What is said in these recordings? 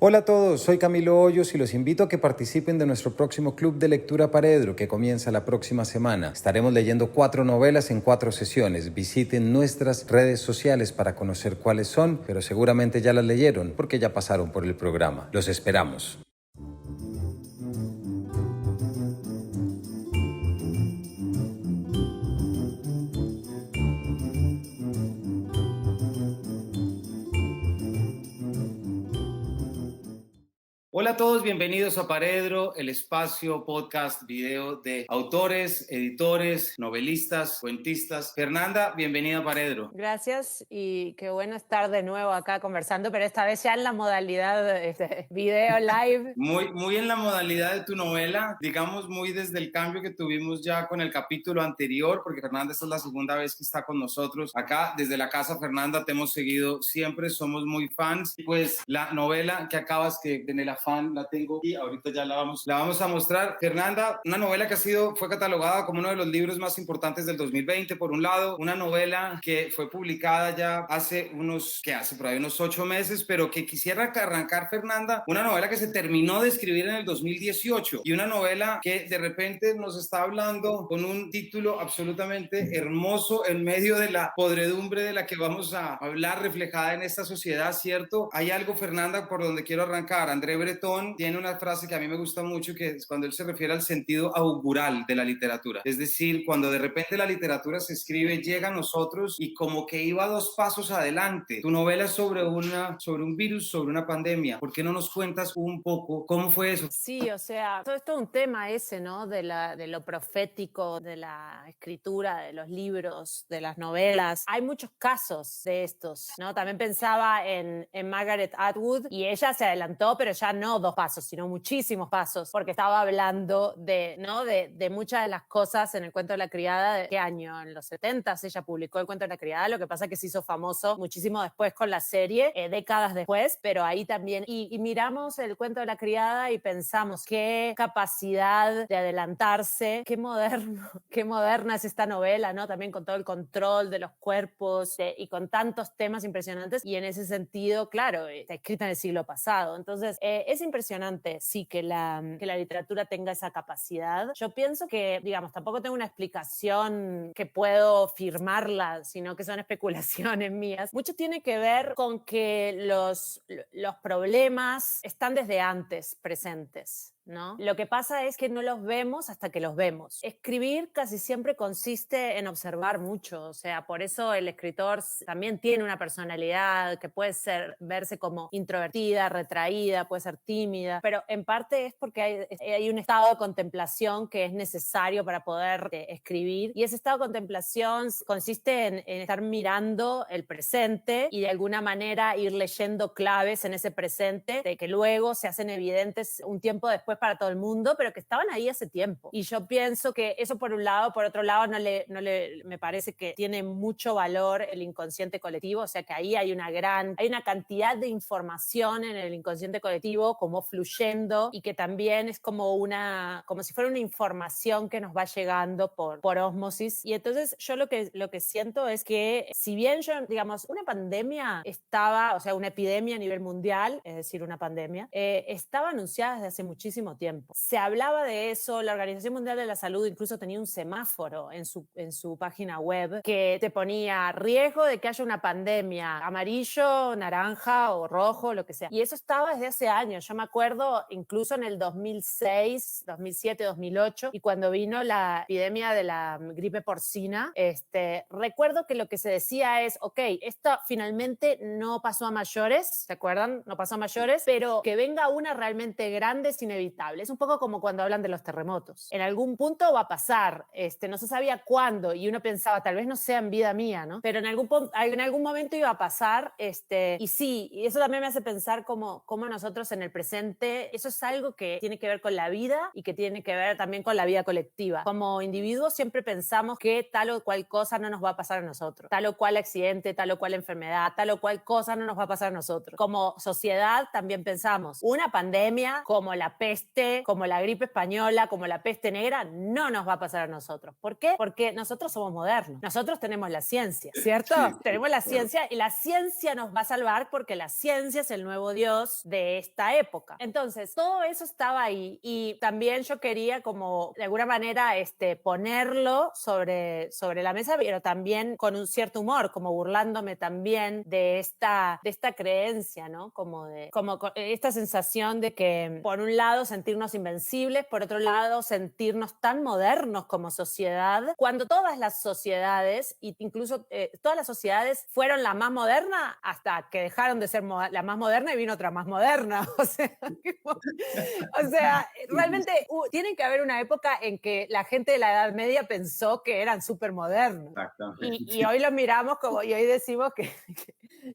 Hola a todos, soy Camilo Hoyos y los invito a que participen de nuestro próximo Club de Lectura Paredro que comienza la próxima semana. Estaremos leyendo 4 novelas en 4 sesiones. Visiten nuestras redes sociales para conocer cuáles son, pero seguramente ya las leyeron porque ya pasaron por el programa. Los esperamos. Hola a todos, bienvenidos a Paredro, el espacio, podcast, video de autores, editores, novelistas, cuentistas. Fernanda, bienvenida a Paredro. Gracias y qué bueno estar de nuevo acá conversando, pero esta vez ya en la modalidad video live. Muy en la modalidad de tu novela, digamos muy desde el cambio que tuvimos ya con el capítulo anterior, porque Fernanda, esta es la segunda vez que está con nosotros acá. Desde la casa, Fernanda, te hemos seguido siempre, somos muy fans. Pues la novela que acabas, que en el afán la tengo y ahorita ya la vamos a mostrar. Fernanda, una novela que fue catalogada como uno de los libros más importantes del 2020, por un lado, una novela que fue publicada ya hace por ahí unos 8 meses, pero que quisiera arrancar, Fernanda, una novela que se terminó de escribir en el 2018 y una novela que de repente nos está hablando con un título absolutamente hermoso en medio de la podredumbre de la que vamos a hablar reflejada en esta sociedad, ¿cierto? Hay algo, Fernanda, por donde quiero arrancar. André Breton tiene una frase que a mí me gusta mucho, que es cuando él se refiere al sentido augural de la literatura. Es decir, cuando de repente la literatura se escribe, llega a nosotros y como que iba 2 pasos adelante. Tu novela es sobre un virus, sobre una pandemia. ¿Por qué no nos cuentas un poco cómo fue eso? Sí, o sea, todo esto es un tema ese, ¿no? De lo profético, de la escritura, de los libros, de las novelas. Hay muchos casos de estos, ¿no? También pensaba en Margaret Atwood y ella se adelantó, pero ya no 2 pasos, sino muchísimos pasos, porque estaba hablando ¿no? de muchas de las cosas en el cuento de la criada. ¿De qué año? En los 70s ella publicó el cuento de la criada, lo que pasa es que se hizo famoso muchísimo después con la serie, décadas después, pero ahí también, y miramos el cuento de la criada y pensamos qué capacidad de adelantarse, qué moderna es esta novela, ¿no? También con todo el control de los cuerpos y con tantos temas impresionantes, y en ese sentido, claro, está escrita en el siglo pasado. Entonces, es impresionante, sí, que la literatura tenga esa capacidad. Yo pienso que, digamos, tampoco tengo una explicación que puedo firmarla, sino que son especulaciones mías. Mucho tiene que ver con que los problemas están desde antes presentes, ¿no? Lo que pasa es que no los vemos hasta que los vemos. Escribir casi siempre consiste en observar mucho, o sea, por eso el escritor también tiene una personalidad que puede verse como introvertida, retraída, puede ser tímida, pero en parte es porque hay un estado de contemplación que es necesario para poder escribir, y ese estado de contemplación consiste en estar mirando el presente y de alguna manera ir leyendo claves en ese presente de que luego se hacen evidentes un tiempo después para todo el mundo, pero que estaban ahí hace tiempo. Y yo pienso que eso por un lado. Por otro lado, me parece que tiene mucho valor el inconsciente colectivo, o sea que ahí hay una cantidad de información en el inconsciente colectivo como fluyendo, y que también es como si fuera una información que nos va llegando por ósmosis. Y entonces yo lo que siento es que si bien digamos, una pandemia o sea, una epidemia a nivel mundial, es decir, una pandemia, estaba anunciada desde hace muchísimo tiempo. Se hablaba de eso, la Organización Mundial de la Salud incluso tenía un semáforo en su página web que te ponía riesgo de que haya una pandemia, amarillo, naranja o rojo, lo que sea. Y eso estaba desde hace años. Yo me acuerdo incluso en el 2006, 2007, 2008, y cuando vino la epidemia de la gripe porcina, recuerdo que lo que se decía es, ok, esto finalmente no pasó a mayores, ¿se acuerdan? No pasó a mayores, pero que venga una realmente grande es inevitable. Es un poco como cuando hablan de los terremotos. En algún punto va a pasar, no se sabía cuándo, y uno pensaba, tal vez no sea en vida mía, ¿no? Pero en algún momento iba a pasar, y sí, y eso también me hace pensar cómo nosotros en el presente, eso es algo que tiene que ver con la vida y que tiene que ver también con la vida colectiva. Como individuos siempre pensamos que tal o cual cosa no nos va a pasar a nosotros, tal o cual accidente, tal o cual enfermedad, tal o cual cosa no nos va a pasar a nosotros. Como sociedad también pensamos, una pandemia como la peste peste, como la gripe española, como la peste negra, no nos va a pasar a nosotros. ¿Por qué? Porque nosotros somos modernos. Nosotros tenemos la ciencia, ¿cierto? Sí, Tenemos la ciencia y la ciencia nos va a salvar porque la ciencia es el nuevo Dios de esta época. Entonces, todo eso estaba ahí y también yo quería como de alguna manera ponerlo sobre la mesa, pero también con un cierto humor, como burlándome también de esta creencia, ¿no? Como esta sensación de que por un lado sentirnos invencibles, por otro lado sentirnos tan modernos como sociedad, cuando todas las sociedades, incluso todas las sociedades fueron la más moderna hasta que dejaron de ser la más moderna y vino otra más moderna. O sea, realmente tiene que haber una época en que la gente de la Edad Media pensó que eran súper modernos. Y hoy los miramos y hoy decimos que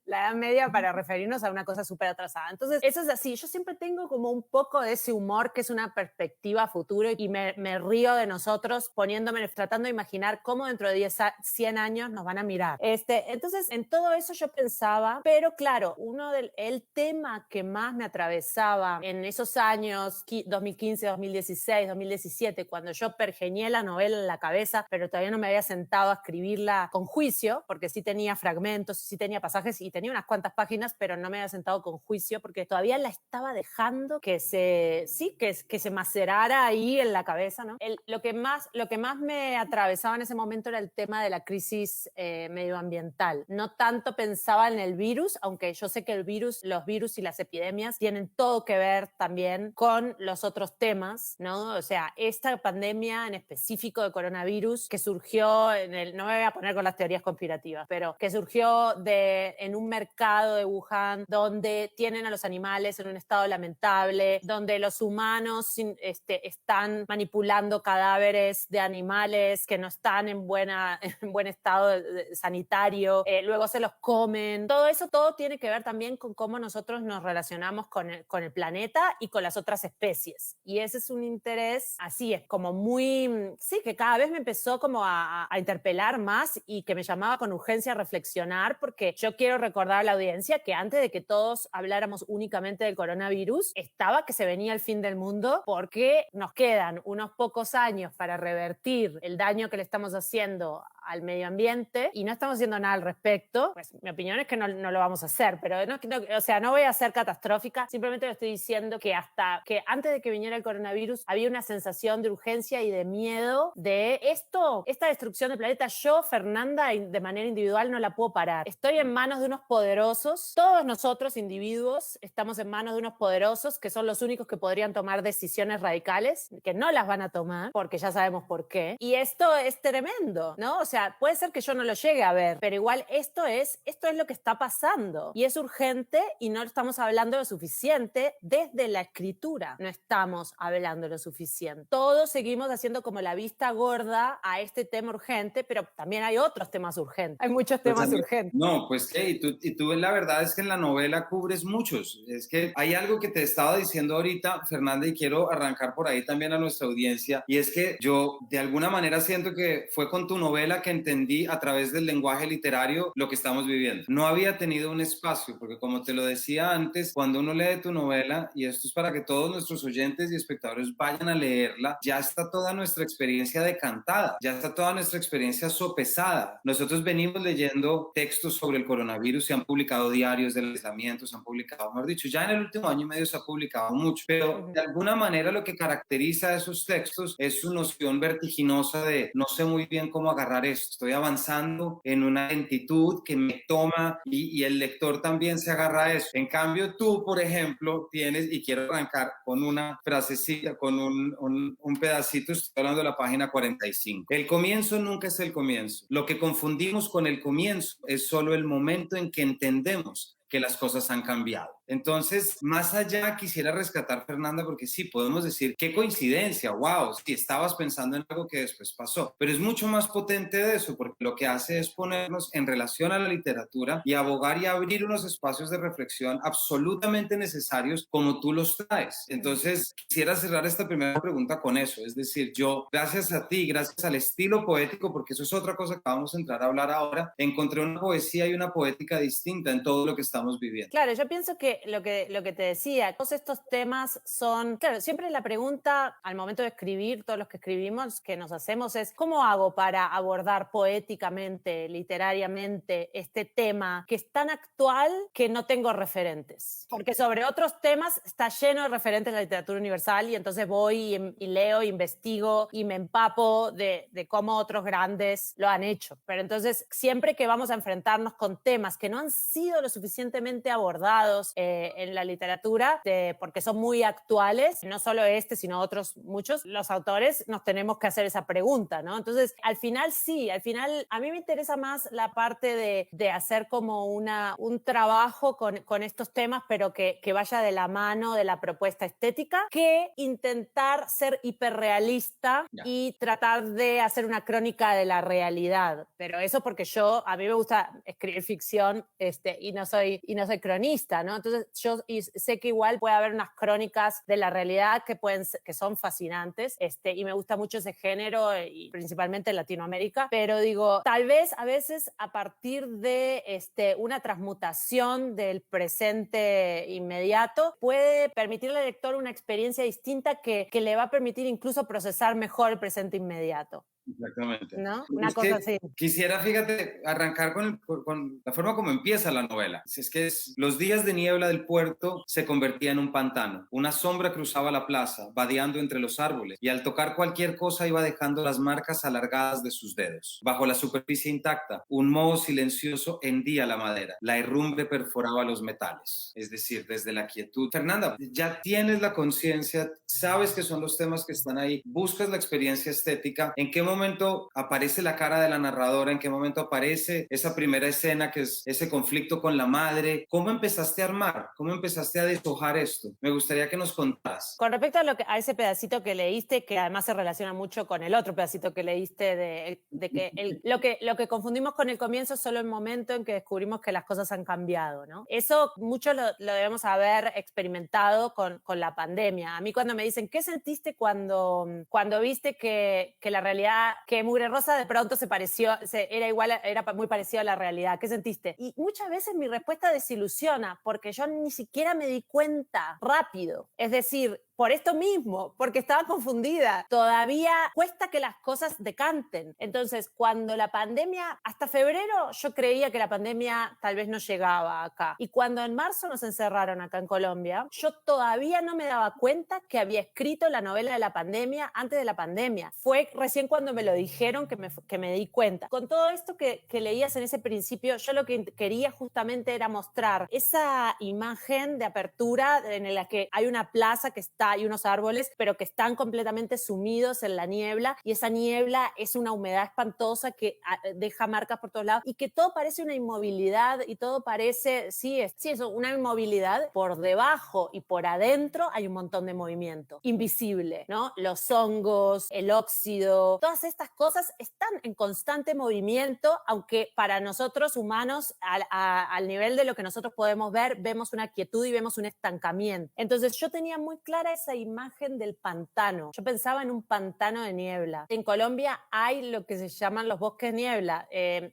la Edad Media para referirnos a una cosa súper atrasada. Entonces, eso es así. Yo siempre tengo como un poco de ese humor que es una perspectiva futuro y me río de nosotros tratando de imaginar cómo dentro de 100 años nos van a mirar. Entonces, en todo eso yo pensaba, pero claro, el tema que más me atravesaba en esos años 2015, 2016, 2017, cuando yo pergeñé la novela en la cabeza, pero todavía no me había sentado a escribirla con juicio, porque sí tenía fragmentos, sí tenía pasajes y tenía unas cuantas páginas, pero no me había sentado con juicio porque todavía la estaba dejando que se macerara ahí en la cabeza, ¿no? Lo que más me atravesaba en ese momento era el tema de la crisis medioambiental. No tanto pensaba en el virus, aunque yo sé que los virus y las epidemias tienen todo que ver también con los otros temas, ¿no? O sea, esta pandemia en específico de coronavirus que surgió no me voy a poner con las teorías conspirativas, pero que surgió en un mercado de Wuhan donde tienen a los animales en un estado lamentable, donde los humanos están manipulando cadáveres de animales que no están en buen estado sanitario, luego se los comen. Todo tiene que ver también con cómo nosotros nos relacionamos con el planeta y con las otras especies. Y ese es un interés, así es, como muy, sí, que cada vez me empezó como a interpelar más y que me llamaba con urgencia a reflexionar, porque yo quiero recordar a la audiencia que antes de que todos habláramos únicamente del coronavirus, estaba que se venía el fin del mundo porque nos quedan unos pocos años para revertir el daño que le estamos haciendo al medio ambiente y no estamos haciendo nada al respecto. Pues mi opinión es que no lo vamos a hacer, pero no voy a ser catastrófica, simplemente lo estoy diciendo que antes de que viniera el coronavirus había una sensación de urgencia y de miedo de esta destrucción del planeta. Yo, Fernanda, de manera individual no la puedo parar. Estoy en manos de unos poderosos, todos nosotros individuos estamos en manos de unos poderosos que son los únicos que podrían tomar decisiones radicales, que no las van a tomar porque ya sabemos por qué, y esto es tremendo, ¿no? O sea, puede ser que yo no lo llegue a ver, pero igual esto es lo que está pasando y es urgente y no estamos hablando lo suficiente desde la escritura, no estamos hablando lo suficiente. Todos seguimos haciendo como la vista gorda a este tema urgente, pero también hay otros temas urgentes, hay muchos temas urgentes. No, pues y tú la verdad es que en la novela cubres muchos. Es que hay algo que te estaba diciendo ahorita, Fernanda, y quiero arrancar por ahí también a nuestra audiencia, y es que yo de alguna manera siento que fue con tu novela que entendí a través del lenguaje literario lo que estamos viviendo. No había tenido un espacio, porque como te lo decía antes, cuando uno lee tu novela, y esto es para que todos nuestros oyentes y espectadores vayan a leerla, ya está toda nuestra experiencia decantada, ya está toda nuestra experiencia sopesada. Nosotros venimos leyendo textos sobre el coronavirus, se han publicado diarios del aislamiento, se han publicado, mejor dicho, ya en el último año y medio se ha publicado mucho, pero de alguna manera lo que caracteriza a esos textos es su noción vertiginosa de no sé muy bien cómo agarrar esto, estoy avanzando en una lentitud que me toma y el lector también se agarra a eso. En cambio tú, por ejemplo, tienes, y quiero arrancar con una frasecita, con un pedacito, estoy hablando de la página 45. El comienzo nunca es el comienzo. Lo que confundimos con el comienzo es solo el momento en que entendemos que las cosas han cambiado. Entonces, más allá quisiera rescatar, Fernanda, porque sí, podemos decir, qué coincidencia, wow, si estabas pensando en algo que después pasó, pero es mucho más potente de eso, porque lo que hace es ponernos en relación a la literatura y abogar y abrir unos espacios de reflexión absolutamente necesarios como tú los traes. Entonces, quisiera cerrar esta primera pregunta con eso, es decir, yo, gracias a ti, gracias al estilo poético, porque eso es otra cosa que vamos a entrar a hablar ahora, encontré una poesía y una poética distinta en todo lo que estamos viviendo. Claro, yo pienso que lo que te decía, todos estos temas son, claro, siempre la pregunta al momento de escribir, todos los que escribimos, que nos hacemos es, ¿cómo hago para abordar poéticamente, literariamente, este tema que es tan actual que no tengo referentes? Porque sobre otros temas está lleno de referentes en la literatura universal y entonces voy y leo, investigo y me empapo de cómo otros grandes lo han hecho. Pero entonces siempre que vamos a enfrentarnos con temas que no han sido lo suficientemente abordados en la literatura, porque son muy actuales, no solo este, sino otros muchos, los autores nos tenemos que hacer esa pregunta, ¿no? Entonces, al final sí, al final a mí me interesa más la parte de hacer como un trabajo con estos temas, pero que vaya de la mano de la propuesta estética, que intentar ser hiperrealista y tratar de hacer una crónica de la realidad. Pero eso porque a mí me gusta escribir ficción y no soy cronista, ¿no? Entonces yo sé que igual puede haber unas crónicas de la realidad que son fascinantes y me gusta mucho ese género y principalmente en Latinoamérica, pero digo, tal vez a veces a partir de una transmutación del presente inmediato puede permitirle al lector una experiencia distinta que le va a permitir incluso procesar mejor el presente inmediato. Exactamente. ¿No? Una cosa así. Quisiera, fíjate, arrancar con la forma como empieza la novela. Es que los días de niebla del puerto se convertían en un pantano. Una sombra cruzaba la plaza, vadeando entre los árboles, y al tocar cualquier cosa iba dejando las marcas alargadas de sus dedos. Bajo la superficie intacta, un moho silencioso hendía la madera. La herrumbre perforaba los metales. Es decir, desde la quietud. Fernanda, ya tienes la conciencia, sabes que son los temas que están ahí, buscas la experiencia estética. ¿En qué momento aparece la cara de la narradora? ¿En qué momento aparece esa primera escena que es ese conflicto con la madre? ¿Cómo empezaste a armar? ¿Cómo empezaste a deshojar esto? Me gustaría que nos contaras. Con respecto a ese pedacito que leíste, que además se relaciona mucho con el otro pedacito que leíste de que lo que confundimos con el comienzo es solo el momento en que descubrimos que las cosas han cambiado, ¿no? Eso mucho lo debemos haber experimentado con la pandemia. A mí cuando me dicen, ¿qué sentiste cuando viste que la realidad, que Mugre Rosa de pronto era muy parecido a la realidad? ¿Qué sentiste? Y muchas veces mi respuesta desilusiona porque yo ni siquiera me di cuenta rápido. Es decir, por esto mismo, porque estaba confundida. Todavía cuesta que las cosas decanten. Entonces, cuando la pandemia, hasta febrero yo creía que la pandemia tal vez no llegaba acá. Y cuando en marzo nos encerraron acá en Colombia, yo todavía no me daba cuenta que había escrito la novela de la pandemia antes de la pandemia. Fue recién cuando me lo dijeron que me di cuenta. Con todo esto que leías en ese principio, yo lo que quería justamente era mostrar esa imagen de apertura en la que hay una plaza que está, hay unos árboles, pero que están completamente sumidos en la niebla, y esa niebla es una humedad espantosa que deja marcas por todos lados y que todo parece una inmovilidad y todo parece, eso, una inmovilidad. Por debajo y por adentro hay un montón de movimiento invisible, ¿no? Los hongos, el óxido, todas estas cosas están en constante movimiento, aunque para nosotros humanos, al nivel de lo que nosotros podemos ver, vemos una quietud y vemos un estancamiento. Entonces yo tenía muy clara esa imagen del pantano. Yo pensaba en un pantano de niebla. En Colombia hay lo que se llaman los bosques de niebla.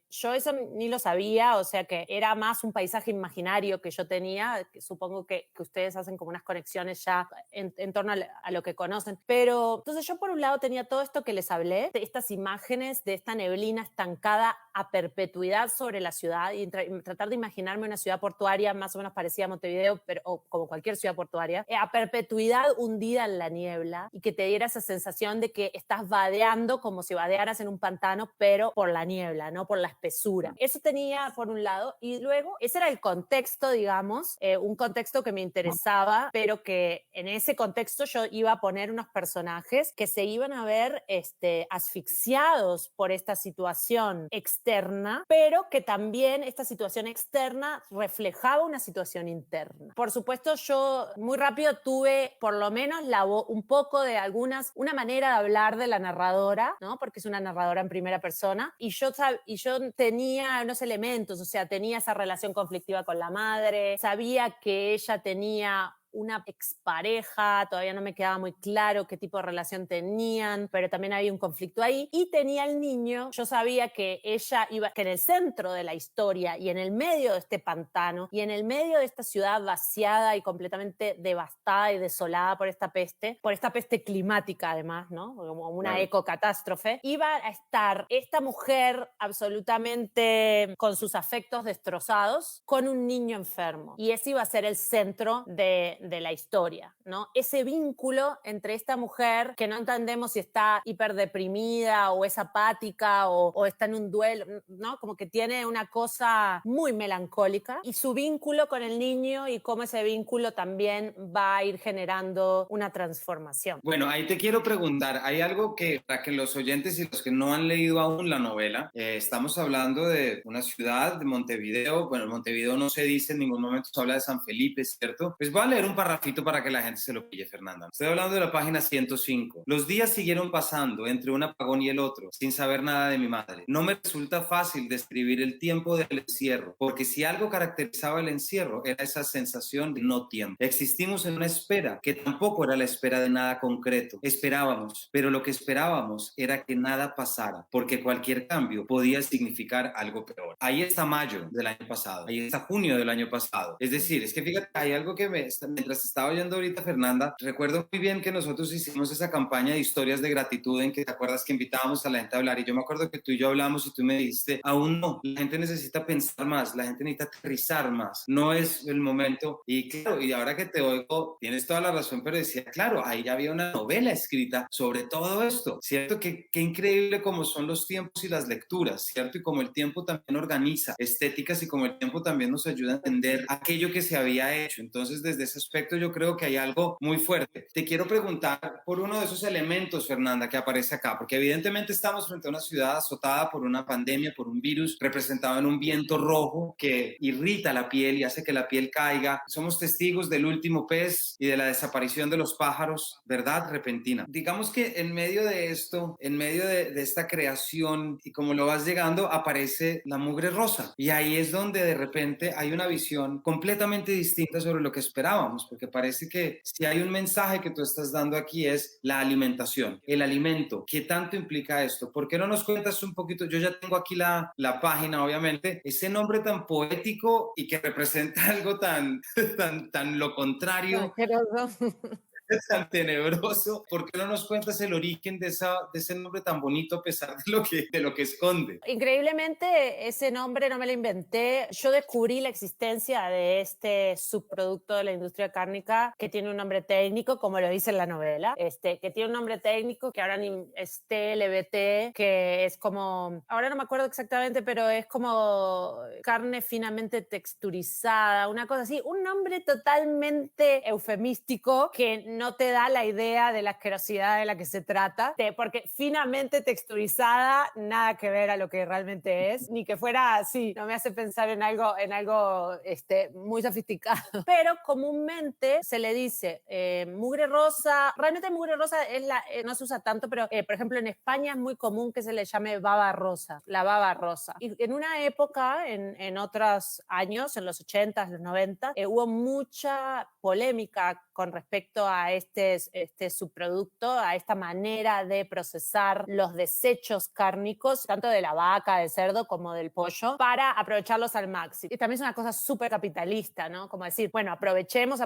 Yo eso ni lo sabía, o sea que era más un paisaje imaginario que yo tenía, que supongo que ustedes hacen como unas conexiones ya en torno a lo que conocen. Pero entonces yo por un lado tenía todo esto que les hablé, de estas imágenes, de esta neblina estancada a perpetuidad sobre la ciudad, y tratar de imaginarme una ciudad portuaria más o menos parecida a Montevideo, o como cualquier ciudad portuaria, a perpetuidad hundida en la niebla, y que te diera esa sensación de que estás vadeando como si vadearas en un pantano, pero por la niebla, no por la espesura. Eso tenía por un lado, y luego ese era el contexto, digamos, un contexto que me interesaba, pero que en ese contexto yo iba a poner unos personajes que se iban a ver asfixiados por esta situación externa, pero que también esta situación externa reflejaba una situación interna. Por supuesto, yo muy rápido tuve por lo menos un poco de una manera de hablar de la narradora, ¿no? Porque es una narradora en primera persona, y yo tenía unos elementos, o sea, tenía esa relación conflictiva con la madre, sabía que ella tenía una expareja, todavía no me quedaba muy claro qué tipo de relación tenían, pero también había un conflicto ahí, y tenía el niño, yo sabía que ella iba, que en el centro de la historia y en el medio de este pantano y en el medio de esta ciudad vaciada y completamente devastada y desolada por esta peste climática además, ¿no? Como una Claro. ecocatástrofe, iba a estar esta mujer absolutamente con sus afectos destrozados, con un niño enfermo. Y ese iba a ser el centro de la historia, ¿no? Ese vínculo entre esta mujer, que no entendemos si está hiperdeprimida o es apática o está en un duelo, ¿no? Como que tiene una cosa muy melancólica, y su vínculo con el niño y cómo ese vínculo también va a ir generando una transformación. Bueno, ahí te quiero preguntar, hay algo que para que los oyentes y los que no han leído aún la novela, estamos hablando de una ciudad de Montevideo. Bueno, Montevideo no se dice en ningún momento, se habla de San Felipe, ¿cierto? Pues voy a leer un parrafito para que la gente se lo pille, Fernanda. Estoy hablando de la página 105. Los días siguieron pasando entre un apagón y el otro, sin saber nada de mi madre. No me resulta fácil describir el tiempo del encierro, porque si algo caracterizaba el encierro era esa sensación de no tiempo. Existimos en una espera que tampoco era la espera de nada concreto. Esperábamos, pero lo que esperábamos era que nada pasara, porque cualquier cambio podía significar algo peor. Ahí está mayo del año pasado, ahí está junio del año pasado. Es decir, es que fíjate, hay algo que mientras estaba oyendo ahorita Fernanda, recuerdo muy bien que nosotros hicimos esa campaña de historias de gratitud en que te acuerdas que invitábamos a la gente a hablar, y yo me acuerdo que tú y yo hablamos y tú me dijiste, aún no, la gente necesita pensar más, la gente necesita aterrizar más, no es el momento. Y claro, y ahora que te oigo, tienes toda la razón, pero decía, claro, ahí ya había una novela escrita sobre todo esto, ¿cierto? Qué increíble como son los tiempos y las lecturas, ¿cierto? Y como el tiempo también organiza estéticas y como el tiempo también nos ayuda a entender aquello que se había hecho. Entonces, desde ese aspecto yo creo que hay algo muy fuerte. Te quiero preguntar por uno de esos elementos, Fernanda, que aparece acá, porque evidentemente estamos frente a una ciudad azotada por una pandemia, por un virus representado en un viento rojo que irrita la piel y hace que la piel caiga. Somos testigos del último pez y de la desaparición de los pájaros, ¿verdad? Repentina. Digamos que en medio de esto, en medio de esta creación y como lo vas llegando, aparece la mugre rosa. Y ahí es donde de repente hay una visión completamente distinta sobre lo que esperábamos, porque parece que si hay un mensaje que tú estás dando aquí es la alimentación, el alimento. ¿Qué tanto implica esto? ¿Por qué no nos cuentas un poquito? Yo ya tengo aquí la página, obviamente, ese nombre tan poético y que representa algo tan lo contrario, tan tenebroso. ¿Por qué no nos cuentas el origen de ese nombre tan bonito a pesar de lo que esconde? Increíblemente, ese nombre no me lo inventé. Yo descubrí la existencia de este subproducto de la industria cárnica que tiene un nombre técnico, como lo dice en la novela, que tiene un nombre técnico que ahora es TLBT, que es como, ahora no me acuerdo exactamente, pero es como carne finamente texturizada, una cosa así, un nombre totalmente eufemístico que no te da la idea de la asquerosidad de la que se trata, porque finamente texturizada, nada que ver a lo que realmente es, ni que fuera así, no me hace pensar en algo muy sofisticado. Pero comúnmente se le dice mugre rosa, realmente mugre rosa no se usa tanto, pero por ejemplo en España es muy común que se le llame baba rosa, la baba rosa. Y en una época, en otros años, en los 80s, los 90, hubo mucha polémica con respecto a este subproducto, a esta manera de procesar los desechos cárnicos, tanto de la vaca, del cerdo, como del pollo, para aprovecharlos al máximo. Y también es una cosa súper capitalista, ¿no? Como decir, bueno, aprovechemos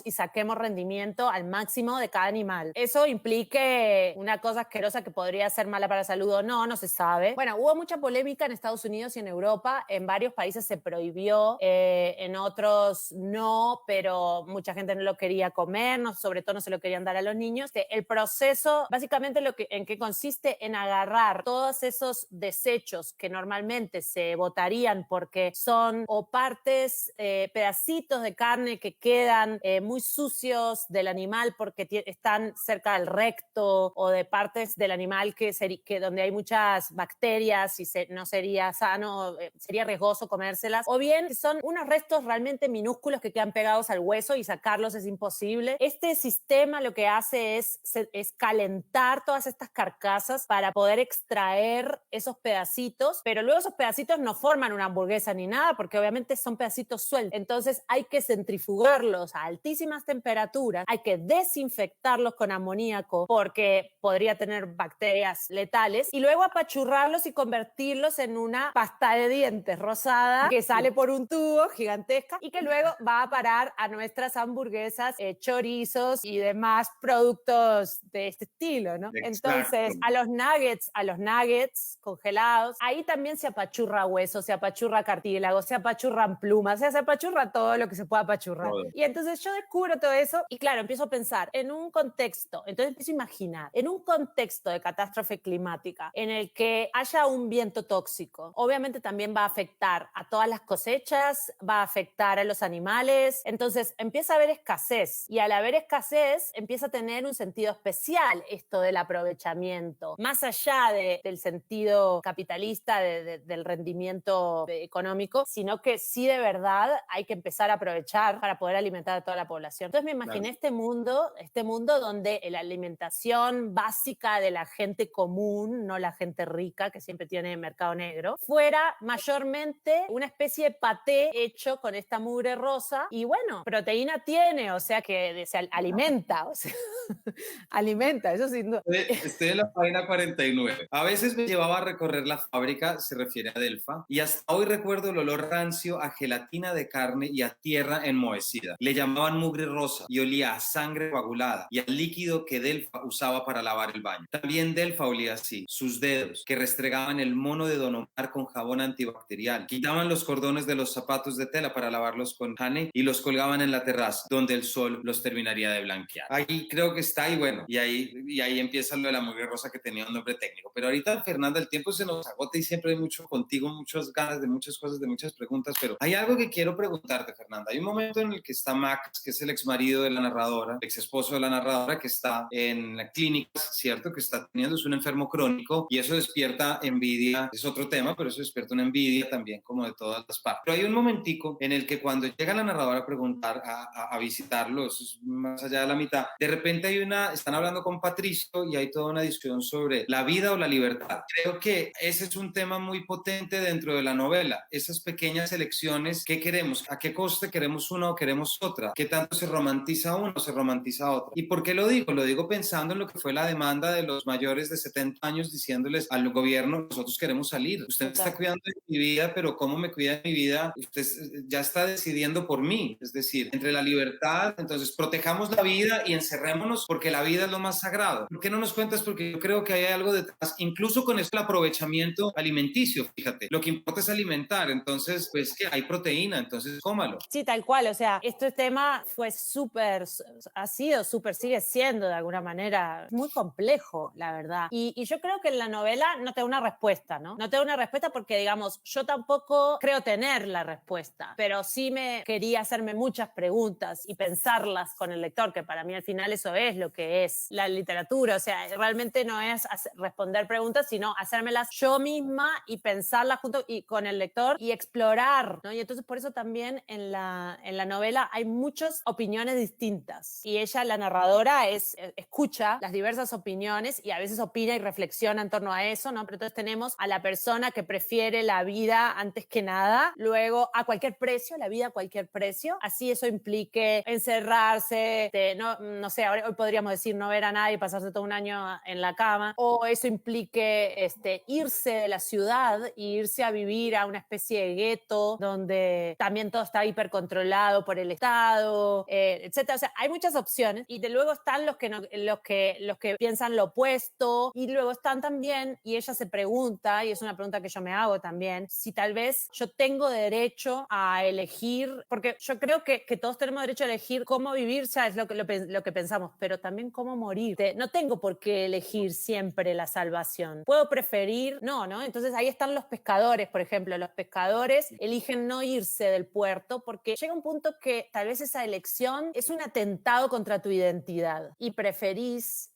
y saquemos rendimiento al máximo de cada animal. Eso implique una cosa asquerosa que podría ser mala para la salud o no, no se sabe. Bueno, hubo mucha polémica en Estados Unidos y en Europa. En varios países se prohibió, en otros no, pero mucha gente no lo quería comer, no, sobre todo no se lo querían dar a los niños. El proceso, básicamente en qué consiste en agarrar todos esos desechos que normalmente se botarían porque son o partes, pedacitos de carne que quedan muy sucios del animal porque están cerca del recto, o de partes del animal que donde hay muchas bacterias y no sería sano, sería riesgoso comérselas, o bien son unos restos realmente minúsculos que quedan pegados al hueso y sacarlos es imposible. este sistema lo que hace es calentar todas estas carcasas para poder extraer esos pedacitos, pero luego esos pedacitos no forman una hamburguesa ni nada, porque obviamente son pedacitos sueltos. Entonces hay que centrifugarlos a altísimas temperaturas, hay que desinfectarlos con amoníaco porque podría tener bacterias letales, y luego apachurrarlos y convertirlos en una pasta de dientes rosada que sale por un tubo gigantesca y que luego va a parar a nuestras hamburguesas, chorizos y demás productos de este estilo, ¿no? Exacto. Entonces, a los nuggets congelados, ahí también se apachurra hueso, se apachurra cartílago, se apachurran plumas, o sea, se apachurra todo lo que se pueda apachurrar. Todo. Y entonces yo descubro todo eso y claro, empiezo a pensar en un contexto, entonces empiezo a imaginar, en un contexto de catástrofe climática en el que haya un viento tóxico, obviamente también va a afectar a todas las cosechas, va a afectar a los animales, entonces empieza a haber escasez y al haber escasez empieza a tener un sentido especial esto del aprovechamiento, más allá del sentido capitalista del rendimiento económico, sino que sí de verdad hay que empezar a aprovechar para poder alimentar a toda la población. Entonces me imaginé este mundo donde la alimentación básica de la gente común, no la gente rica que siempre tiene mercado negro, fuera mayormente una especie de paté hecho con esta mugre rosa y bueno, proteína tiene, o sea que se alimenta, o sea, alimenta, eso sin duda. Estoy en la página 49. A veces me llevaba a recorrer la fábrica, se refiere a Delfa, y hasta hoy recuerdo el olor rancio a gelatina de carne y a tierra enmohecida. Le llamaban mugre rosa y olía a sangre coagulada y al líquido que Delfa usaba para lavar el baño. También Delfa olía así, sus dedos que restregaban el mono de Don Omar con jabón antibacterial, quitaban los cordones de los zapatos de tela para lavarlos con jane y los colgaban en la terraza, donde el sol los terminaría de blanquear. Ahí creo que está, y bueno, y ahí empieza lo de la mugre rosa que tenía un nombre técnico. Pero ahorita, Fernanda, el tiempo se nos agota y siempre hay mucho contigo, muchas ganas de muchas cosas, de muchas preguntas, pero hay algo que quiero preguntarte, Fernanda. Hay un momento en el que está Max, que es el ex marido de la narradora, ex esposo de la narradora, que está en la clínica, ¿cierto? Que está teniendo, es un enfermo crónico y eso despierta envidia, es otro tema, pero eso despierta una envidia también como de todas las partes. Pero hay un momentico en el que cuando llega la narradora a preguntar, a visitarlo, eso es más allá de la mitad, de repente están hablando con Patricio y hay toda una discusión sobre la vida o la libertad. Creo que ese es un tema muy potente dentro de la novela, esas pequeñas elecciones, ¿qué queremos? ¿A qué coste queremos una o queremos otra? ¿Qué tanto se romantiza uno o se romantiza otro? ¿Y por qué lo digo? Lo digo pensando en lo que fue la demanda de los mayores de 70 años diciéndoles al gobierno, nosotros queremos salir, usted me está cuidando de mi vida, pero ¿cómo me cuida de mi vida? Usted ya está decidiendo por mí, es decir, entre la libertad, entonces protejamos la vida y encerrémonos porque la vida es lo más sagrado. ¿Por qué no nos cuentas? Porque yo creo que hay algo detrás, incluso con esto el aprovechamiento alimenticio, fíjate, lo que importa es alimentar, entonces pues que hay proteína, entonces cómalo. Sí, tal cual, o sea, este tema fue ha sido súper, sigue siendo de alguna manera muy complejo, la verdad. Y yo creo que en la novela no te da una respuesta, ¿no? No te da una respuesta porque, digamos, yo tampoco creo tener la respuesta, pero sí me quería hacerme muchas preguntas y pensarlas con el lector, que para mí al final eso es lo que es la literatura, o sea, realmente no es responder preguntas, sino hacérmelas yo misma y pensarlas junto y con el lector y explorar, ¿no? Y entonces por eso también en la novela hay muchas opiniones distintas y ella, la narradora, escucha las diversas opiniones y a veces opina y reflexiona en torno a eso, ¿no? Pero entonces tenemos a la persona que prefiere la vida antes que nada, luego a cualquier precio, la vida a cualquier precio, así eso implique encerrarse, no sé, hoy podríamos decir no ver a nadie, pasarse todo un año en la cama, o eso implique irse de la ciudad e irse a vivir a una especie de gueto donde también todo está hipercontrolado por el Estado, etcétera. O sea, hay muchas opciones y de luego están los que piensan lo opuesto y luego están también, y ella se pregunta, y es una pregunta que yo me hago también, si tal vez yo tengo derecho a elegir, porque yo creo que todos tenemos derecho a elegir cómo vivir, ya es lo que pensamos, pero también cómo morir. No tengo por qué elegir siempre la salvación. Puedo preferir, no, ¿no? Entonces ahí están los pescadores, por ejemplo. Los pescadores eligen no irse del puerto porque llega un punto que tal vez esa elección es un atentado contra tu identidad y preferís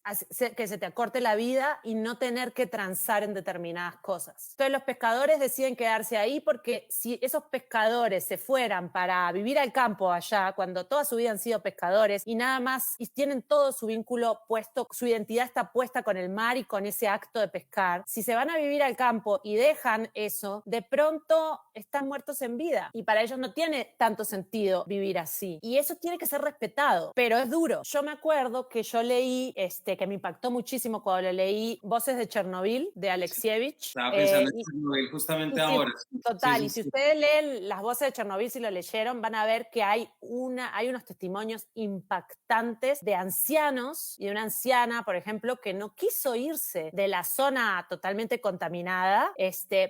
que se te acorte la vida y no tener que transar en determinadas cosas. Entonces los pescadores deciden quedarse ahí porque si esos pescadores se fueran para vivir al campo allá, cuando toda su vida han sido pescadores, pescadores y nada más, y tienen todo su vínculo puesto, su identidad está puesta con el mar y con ese acto de pescar. Si se van a vivir al campo y dejan eso, de pronto están muertos en vida y para ellos no tiene tanto sentido vivir así. Y eso tiene que ser respetado, pero es duro. Yo me acuerdo que yo leí, que me impactó muchísimo cuando lo leí, Voces de Chernobyl, de Alexievich. Estaba pensando en Chernobyl justamente ahora. Total, Sí, y sí, si sí. ustedes leen Las Voces de Chernobyl, si lo leyeron, van a ver que hay unos testimonios impactantes de ancianos y de una anciana, por ejemplo, que no quiso irse de la zona totalmente contaminada,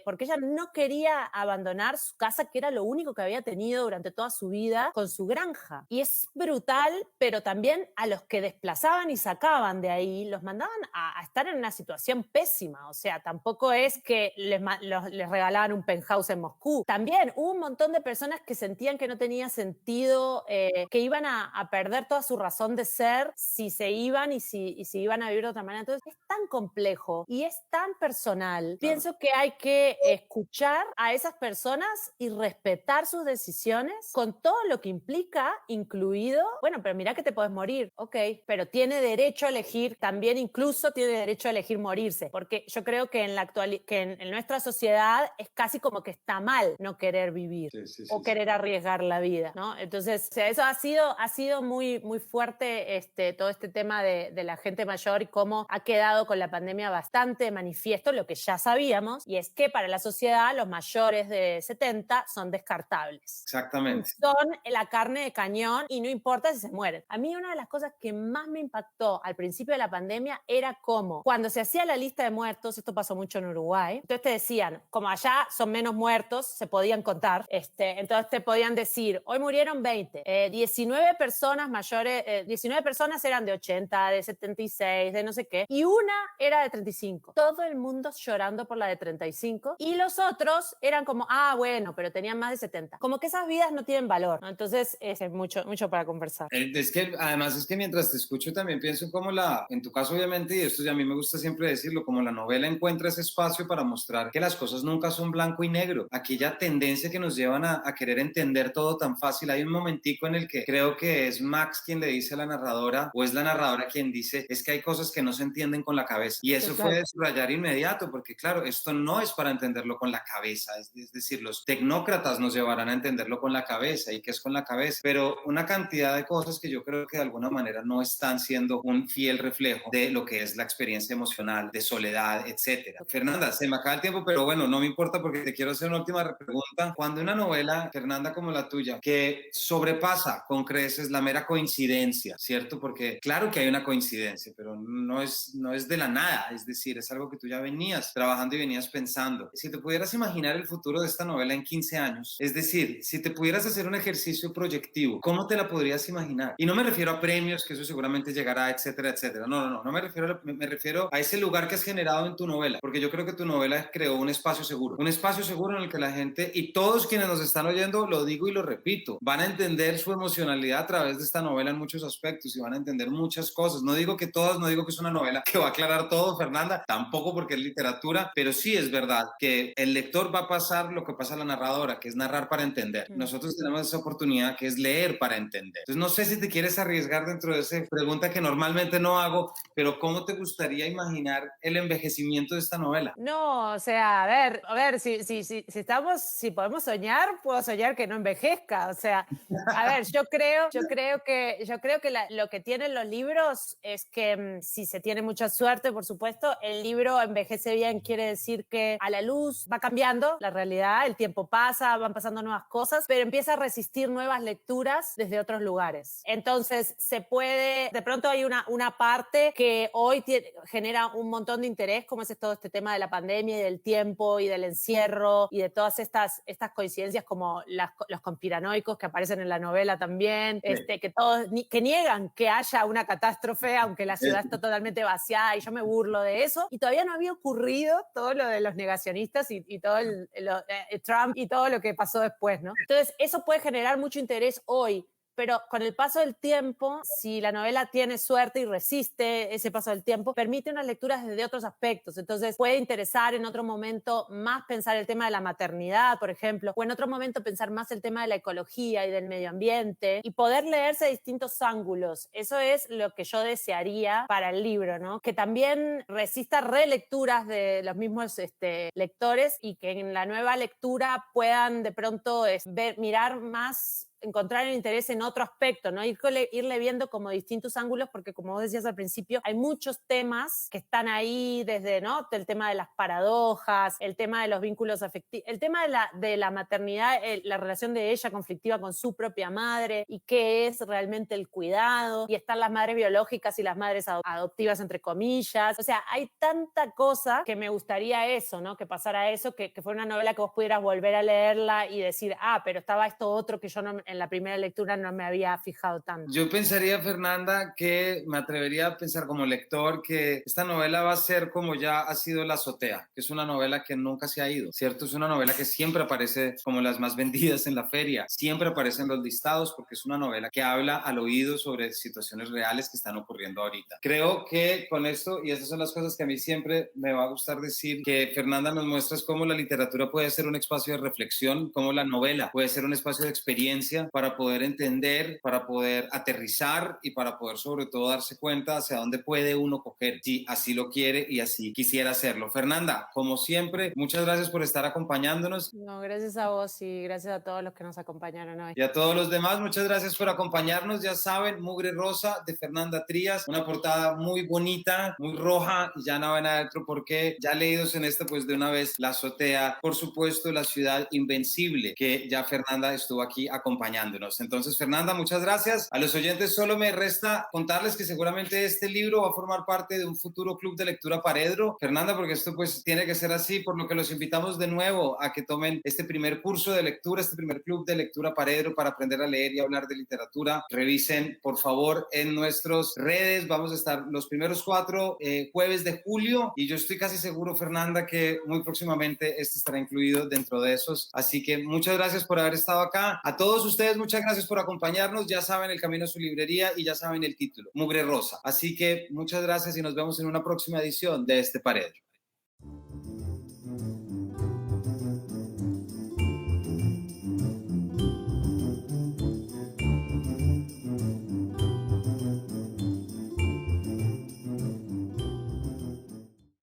porque ella no quería abandonar su casa, que era lo único que había tenido durante toda su vida, con su granja. Y es brutal, pero también a los que desplazaban y sacaban de ahí, los mandaban a estar en una situación pésima. O sea, tampoco es que les regalaban un penthouse en Moscú. También hubo un montón de personas que sentían que no tenía sentido, que iban a perder toda su razón de ser si se iban y si iban a vivir de otra manera. Entonces es tan complejo y es tan personal. Claro. Pienso que hay que escuchar a esas personas y respetar sus decisiones con todo lo que implica, incluido, bueno, pero mira que te puedes morir, ok, pero tiene derecho a elegir, también incluso tiene derecho a elegir morirse, porque yo creo que en nuestra sociedad es casi como que está mal no querer vivir o querer arriesgar la vida, ¿no? Entonces, o sea, eso ha sido muy, muy fuerte todo este tema de la gente mayor y cómo ha quedado con la pandemia bastante manifiesto lo que ya sabíamos, y es que para la sociedad los mayores de 70 son descartables. Exactamente. Son la carne de cañón y no importa si se mueren. A mí una de las cosas que más me impactó al principio de la pandemia era cómo cuando se hacía la lista de muertos, esto pasó mucho en Uruguay, entonces te decían, como allá son menos muertos, se podían contar, entonces te podían decir, hoy murieron 20, 19 personas mayores, 19 personas eran de 80, de 76, de no sé qué, y una era de 35. Todo el mundo llorando por la de 35 y los otros eran como, bueno, pero tenían más de 70. Como que esas vidas no tienen valor, ¿no? Entonces es mucho, mucho para conversar. Es que además es que mientras te escucho también pienso como en tu caso obviamente, y esto ya a mí me gusta siempre decirlo, como la novela encuentra ese espacio para mostrar que las cosas nunca son blanco y negro, aquella tendencia que nos llevan a querer entender todo tan fácil. Hay un momentico en el que creo que es Max quien le dice a la narradora, o es la narradora quien dice, es que hay cosas que no se entienden con la cabeza, y eso fue de subrayar inmediato, porque claro, esto no es para entenderlo con la cabeza, es decir, los tecnócratas nos llevarán a entenderlo con la cabeza, y qué es con la cabeza, pero una cantidad de cosas que yo creo que de alguna manera no están siendo un fiel reflejo de lo que es la experiencia emocional, de soledad, etcétera. Fernanda, se me acaba el tiempo, pero bueno, no me importa porque te quiero hacer una última pregunta. Cuando una novela, Fernanda, como la tuya, que sobrepasa con creces la mera coincidencia, ¿cierto? Porque claro que hay una coincidencia, pero no es de la nada, es decir, es algo que tú ya venías trabajando y venías pensando. Si te pudieras imaginar el futuro de esta novela en 15 años, es decir, si te pudieras hacer un ejercicio proyectivo, ¿cómo te la podrías imaginar? Y no me refiero a premios, que eso seguramente llegará, etcétera, etcétera. No me refiero a ese lugar que has generado en tu novela, porque yo creo que tu novela creó un espacio seguro en el que la gente, y todos quienes nos están oyendo, lo digo y lo repito, van a entender su emocionalidad a través de esta novela en muchos aspectos y van a entender muchas cosas. No digo que todas, no digo que es una novela que va a aclarar todo, Fernanda, tampoco, porque es literatura, pero sí es verdad que el lector va a pasar lo que pasa a la narradora, que es narrar para entender. Nosotros tenemos esa oportunidad que es leer para entender. Entonces no sé si te quieres arriesgar dentro de esa pregunta que normalmente no hago, pero ¿cómo te gustaría imaginar el envejecimiento de esta novela? No, o sea, a ver, si podemos soñar, puedo soñar que no envejezca. O sea, a ver, yo creo que lo que tienen los libros es que si se tiene mucha suerte, por supuesto, el libro envejece bien, quiere decir que a la luz va cambiando la realidad, el tiempo pasa, van pasando nuevas cosas, pero empieza a resistir nuevas lecturas desde otros lugares. Entonces, de pronto hay una parte que hoy genera un montón de interés, como es todo este tema de la pandemia y del tiempo y del encierro y de todas estas coincidencias como los conspiranoicos que aparecen en la novela también, que niegan que haya una catástrofe aunque la ciudad está totalmente vaciada, y yo me burlo de eso, y todavía no había ocurrido todo lo de los negacionistas y todo Trump y todo lo que pasó después, ¿no? Entonces eso puede generar mucho interés hoy, pero con el paso del tiempo, si la novela tiene suerte y resiste ese paso del tiempo, permite unas lecturas desde otros aspectos. Entonces puede interesar en otro momento más pensar el tema de la maternidad, por ejemplo, o en otro momento pensar más el tema de la ecología y del medio ambiente, y poder leerse de distintos ángulos. Eso es lo que yo desearía para el libro, ¿no? Que también resista relecturas de los mismos lectores, y que en la nueva lectura puedan de pronto mirar más, encontrar el interés en otro aspecto, ¿no? Irle viendo como distintos ángulos, porque como vos decías al principio, hay muchos temas que están ahí desde, ¿no? El tema de las paradojas, el tema de los vínculos afectivos, el tema de la maternidad, la relación de ella conflictiva con su propia madre y qué es realmente el cuidado, y están las madres biológicas y las madres adoptivas, entre comillas. O sea, hay tanta cosa que me gustaría eso, ¿no? Que pasara eso, que fuera una novela que vos pudieras volver a leerla y decir, pero estaba esto otro que yo no, en la primera lectura no me había fijado tanto. Yo pensaría, Fernanda, que me atrevería a pensar como lector que esta novela va a ser como ya ha sido La azotea, que es una novela que nunca se ha ido, ¿cierto? Es una novela que siempre aparece como las más vendidas en la feria, siempre aparece en los listados, porque es una novela que habla al oído sobre situaciones reales que están ocurriendo ahorita. Creo que con esto, y estas son las cosas que a mí siempre me va a gustar decir, que Fernanda nos muestra cómo la literatura puede ser un espacio de reflexión, cómo la novela puede ser un espacio de experiencia para poder entender, para poder aterrizar y para poder sobre todo darse cuenta hacia dónde puede uno coger, si así lo quiere y así quisiera hacerlo. Fernanda, como siempre, muchas gracias por estar acompañándonos. No, gracias a vos y gracias a todos los que nos acompañaron hoy. Y a todos los demás, muchas gracias por acompañarnos. Ya saben, Mugre Rosa de Fernanda Trías, una portada muy bonita, muy roja, y ya no ven adentro porque ya leídos en esto, pues de una vez La azotea, por supuesto, La ciudad invencible, que ya Fernanda estuvo aquí acompañándonos. Entonces, Fernanda, muchas gracias. A los oyentes solo me resta contarles que seguramente este libro va a formar parte de un futuro club de lectura Paredro. Fernanda, porque esto pues tiene que ser así, por lo que los invitamos de nuevo a que tomen este primer curso de lectura, este primer club de lectura Paredro para aprender a leer y hablar de literatura. Revisen, por favor, en nuestras redes. Vamos a estar los primeros 4 jueves de julio, y yo estoy casi seguro, Fernanda, que muy próximamente este estará incluido dentro de esos. Así que muchas gracias por haber estado acá. A todos ustedes, muchas gracias por acompañarnos. Ya saben el camino a su librería y ya saben el título, Mugre Rosa. Así que muchas gracias y nos vemos en una próxima edición de este Paredro.